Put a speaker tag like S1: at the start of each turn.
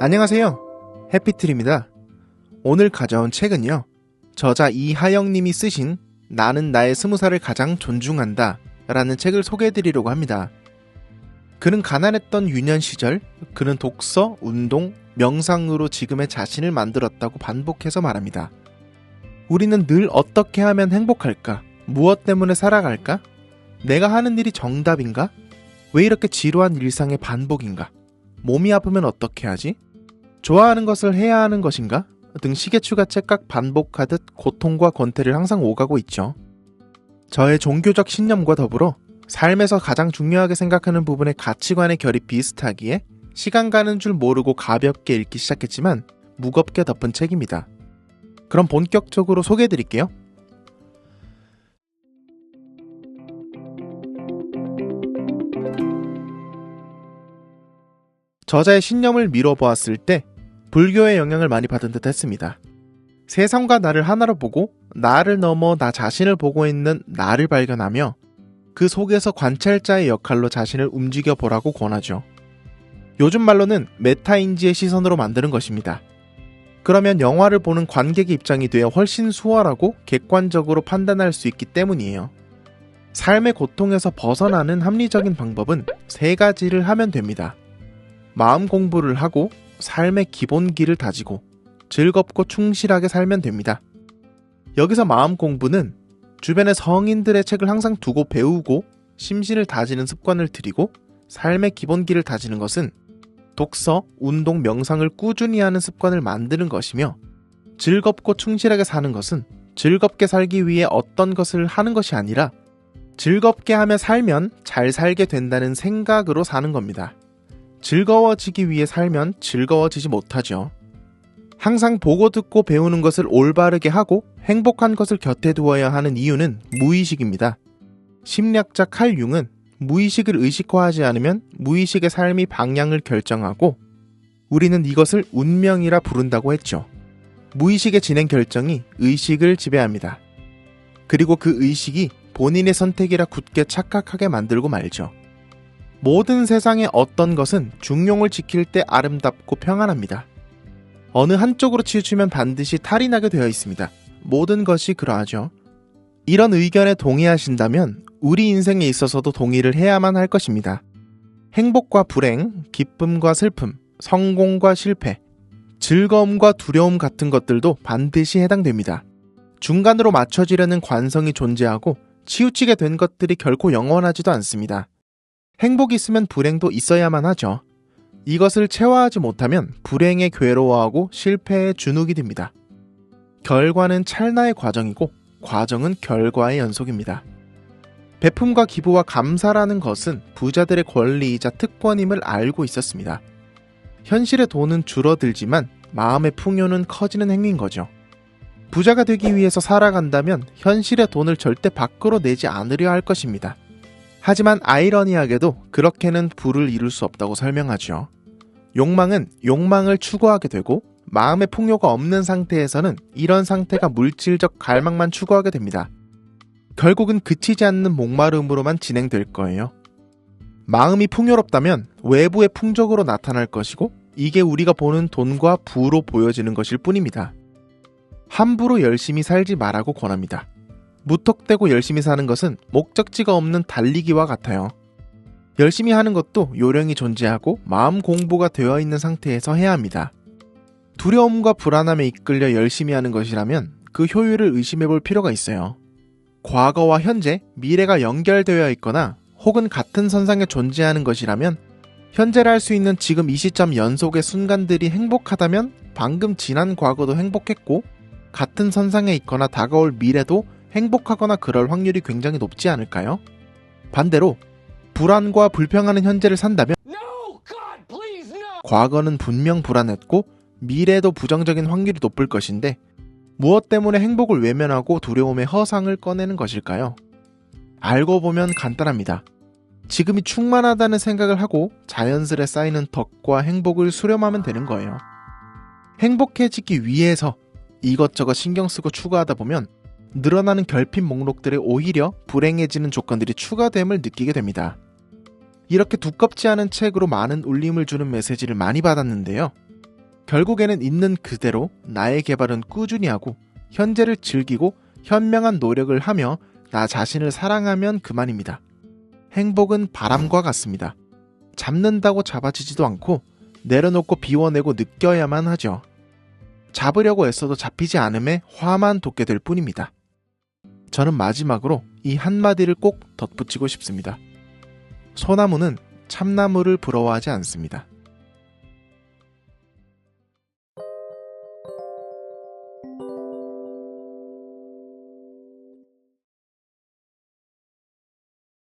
S1: 안녕하세요. 해피트리입니다. 오늘 가져온 책은요, 저자 이하영님이 쓰신 나는 나의 20살을 가장 존중한다 라는 책을 소개해드리려고 합니다. 그는 가난했던 유년 시절, 그는 독서, 운동, 명상으로 지금의 자신을 만들었다고 반복해서 말합니다. 우리는 늘 어떻게 하면 행복할까? 무엇 때문에 살아갈까? 내가 하는 일이 정답인가? 왜 이렇게 지루한 일상의 반복인가? 몸이 아프면 어떻게 하지? 좋아하는 것을 해야 하는 것인가? 등 시계추가 째깍 반복하듯 고통과 권태를 항상 오가고 있죠. 저의 종교적 신념과 더불어 삶에서 가장 중요하게 생각하는 부분의 가치관의 결이 비슷하기에 시간 가는 줄 모르고 가볍게 읽기 시작했지만 무겁게 덮은 책입니다. 그럼 본격적으로 소개해드릴게요. 저자의 신념을 미뤄보았을 때 불교의 영향을 많이 받은 듯 했습니다. 세상과 나를 하나로 보고 나를 넘어 나 자신을 보고 있는 나를 발견하며 그 속에서 관찰자의 역할로 자신을 움직여 보라고 권하죠. 요즘 말로는 메타인지의 시선으로 만드는 것입니다. 그러면 영화를 보는 관객의 입장이 되어 훨씬 수월하고 객관적으로 판단할 수 있기 때문이에요. 삶의 고통에서 벗어나는 합리적인 방법은 3가지를 하면 됩니다. 마음 공부를 하고 삶의 기본기를 다지고 즐겁고 충실하게 살면 됩니다. 여기서 마음 공부는 주변의 성인들의 책을 항상 두고 배우고 심신을 다지는 습관을 들이고, 삶의 기본기를 다지는 것은 독서, 운동, 명상을 꾸준히 하는 습관을 만드는 것이며, 즐겁고 충실하게 사는 것은 즐겁게 살기 위해 어떤 것을 하는 것이 아니라 즐겁게 하며 살면 잘 살게 된다는 생각으로 사는 겁니다. 즐거워지기 위해 살면 즐거워지지 못하죠. 항상 보고 듣고 배우는 것을 올바르게 하고 행복한 것을 곁에 두어야 하는 이유는 무의식입니다. 심리학자 칼 융은 무의식을 의식화하지 않으면 무의식의 삶이 방향을 결정하고 우리는 이것을 운명이라 부른다고 했죠. 무의식의 진행 결정이 의식을 지배합니다. 그리고 그 의식이 본인의 선택이라 굳게 착각하게 만들고 말죠. 모든 세상의 어떤 것은 중용을 지킬 때 아름답고 평안합니다. 어느 한쪽으로 치우치면 반드시 탈이 나게 되어 있습니다. 모든 것이 그러하죠. 이런 의견에 동의하신다면 우리 인생에 있어서도 동의를 해야만 할 것입니다. 행복과 불행, 기쁨과 슬픔, 성공과 실패, 즐거움과 두려움 같은 것들도 반드시 해당됩니다. 중간으로 맞춰지려는 관성이 존재하고 치우치게 된 것들이 결코 영원하지도 않습니다. 행복이 있으면 불행도 있어야만 하죠. 이것을 체화하지 못하면 불행에 괴로워하고 실패에 주눅이 듭니다. 결과는 찰나의 과정이고 과정은 결과의 연속입니다. 베품과 기부와 감사라는 것은 부자들의 권리이자 특권임을 알고 있었습니다. 현실의 돈은 줄어들지만 마음의 풍요는 커지는 행위인 거죠. 부자가 되기 위해서 살아간다면 현실의 돈을 절대 밖으로 내지 않으려 할 것입니다. 하지만 아이러니하게도 그렇게는 부를 이룰 수 없다고 설명하죠. 욕망은 욕망을 추구하게 되고 마음의 풍요가 없는 상태에서는 이런 상태가 물질적 갈망만 추구하게 됩니다. 결국은 그치지 않는 목마름으로만 진행될 거예요. 마음이 풍요롭다면 외부의 풍족으로 나타날 것이고 이게 우리가 보는 돈과 부로 보여지는 것일 뿐입니다. 함부로 열심히 살지 말라고 권합니다. 무턱대고 열심히 사는 것은 목적지가 없는 달리기와 같아요. 열심히 하는 것도 요령이 존재하고 마음 공부가 되어 있는 상태에서 해야 합니다. 두려움과 불안함에 이끌려 열심히 하는 것이라면 그 효율을 의심해 볼 필요가 있어요. 과거와 현재, 미래가 연결되어 있거나 혹은 같은 선상에 존재하는 것이라면 현재를 할 수 있는 지금 이 시점 연속의 순간들이 행복하다면 방금 지난 과거도 행복했고 같은 선상에 있거나 다가올 미래도 행복하거나 그럴 확률이 굉장히 높지 않을까요? 반대로 불안과 불평하는 현재를 산다면 과거는 분명 불안했고 미래도 부정적인 확률이 높을 것인데 무엇 때문에 행복을 외면하고 두려움의 허상을 꺼내는 것일까요? 알고 보면 간단합니다. 지금이 충만하다는 생각을 하고 자연스레 쌓이는 덕과 행복을 수렴하면 되는 거예요. 행복해지기 위해서 이것저것 신경 쓰고 추가하다 보면 늘어나는 결핍 목록들에 오히려 불행해지는 조건들이 추가됨을 느끼게 됩니다. 이렇게 두껍지 않은 책으로 많은 울림을 주는 메시지를 많이 받았는데요. 결국에는 있는 그대로 나의 개발은 꾸준히 하고 현재를 즐기고 현명한 노력을 하며 나 자신을 사랑하면 그만입니다. 행복은 바람과 같습니다. 잡는다고 잡아지지도 않고 내려놓고 비워내고 느껴야만 하죠. 잡으려고 애써도 잡히지 않음에 화만 돋게 될 뿐입니다. 저는 마지막으로 이 한마디를 꼭 덧붙이고 싶습니다. 소나무는 참나무를 부러워하지 않습니다.